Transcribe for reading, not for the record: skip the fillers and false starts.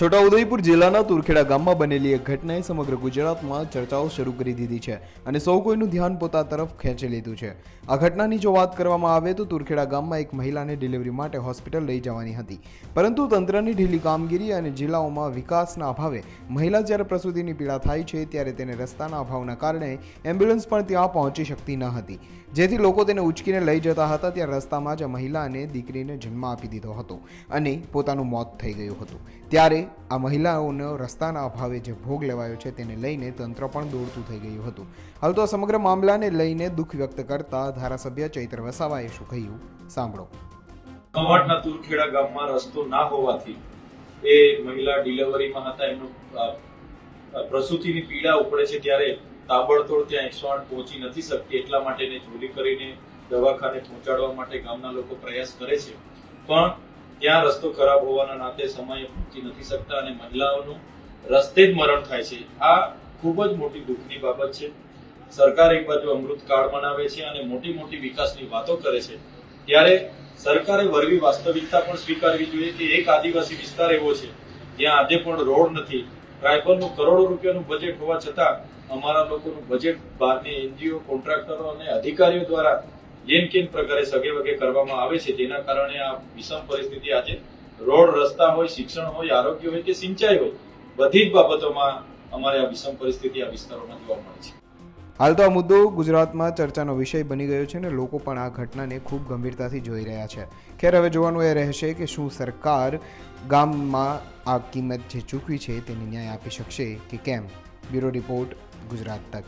છોટાઉદેપુર જિલ્લાના તુરખેડા ગામમાં બનેલી એક ઘટનાએ સમગ્ર ગુજરાતમાં ચર્ચાઓ શરૂ કરી દીધી છે અને સૌ કોઈનું ધ્યાન પોતા તરફ ખેંચી લીધું છે। આ ઘટનાની જો વાત કરવામાં આવે તો તુરખેડા ગામમાં એક મહિલાને ડિલિવરી માટે હોસ્પિટલ લઈ જવાની હતી, પરંતુ તંત્રની ઢીલી કામગીરી અને જિલ્લાઓમાં વિકાસના અભાવે મહિલા જ્યારે પ્રસૂતિની પીડા થાય છે ત્યારે તેને રસ્તાના અભાવના કારણે એમ્બ્યુલન્સ પણ ત્યાં પહોંચી શકતી ન હતી, જેથી લોકો તેને ઉચકીને લઈ જતા હતા। ત્યારે રસ્તામાં જ મહિલાને દીકરીને જન્મ આપી દીધો હતો અને પોતાનું મોત થઈ ગયું હતું। ત્યારે આ મહિલાઓનો રસ્તાના અભાવે જે ભોગ લેવાયો છે તેને લઈને તંત્ર પણ દોડતું થઈ ગયું હતું। હાલ તો આ સમગ્ર મામલાને લઈને દુઃખ વ્યક્ત કરતા ધારાસભ્ય ચૈત્ર વસાવાએ શું કહ્યું સાંભળો। કવાંટના તુરખેડા ગામમાં રસ્તો ના હોવાથી એ મહિલા ડિલિવરીમાં હતા, એમનું પ્રસૂતિની પીડા ઉપડે છે ત્યારે તાબડતોડ ત્યાં 108 પહોંચી નથી શકતી, એટલા માટે એને ઝોલી કરીને દવાખાને પહોંચાડવા માટે ગામના લોકો પ્રયાસ કરે છે, પણ ત્યાં રસ્તો ખરાબ હોવાના નાતે સમયે પહોંચી નથી શકતા અને મહિલાઓનું રસ્તે જ મરણ થાય છે। આ ખૂબ જ મોટી દુઃખની બાબત છે। સરકાર એક બાજુ અમૃતકાળ મનાવે છે અને મોટી મોટી વિકાસની વાતો કરે છે, ત્યારે સરકારે વરવી વાસ્તવિકતા પણ સ્વીકારવી જોઈએ કે એક આદિવાસી વિસ્તાર એવો છે જ્યાં આજે પણ રોડ નથી, ટ્રાયબલનું કરોડો રૂપિયાનું બજેટ હોવા છતાં અમારા લોકોનું બજેટ બહારની એનજીઓ, કોન્ટ્રાક્ટરો અને અધિકારીઓ દ્વારા જેમ કેમ પ્રકારે સગે વગે કરવામાં આવે છે, જેના કારણે આ વિષમ પરિસ્થિતિ આજે રોડ, રસ્તા હોય, શિક્ષણ હોય, આરોગ્ય હોય કે સિંચાઈ હોય, બધી જ બાબતોમાં અમારે આ વિષમ પરિસ્થિતિ આ વિસ્તારોમાં જોવા મળે છે। હાલ તો આ મુદ્દો ગુજરાતમાં ચર્ચાનો વિષય બની ગયો છે અને લોકો પણ આ ઘટનાને ખૂબ ગંભીરતાથી જોઈ રહ્યા છે। ખેર, હવે જોવાનું એ રહેશે કે શું સરકાર ગામમાં આ કિંમત જે ચૂકવી છે તેને ન્યાય આપી શકશે કે કેમ। બ્યુરો રિપોર્ટ, ગુજરાત તક।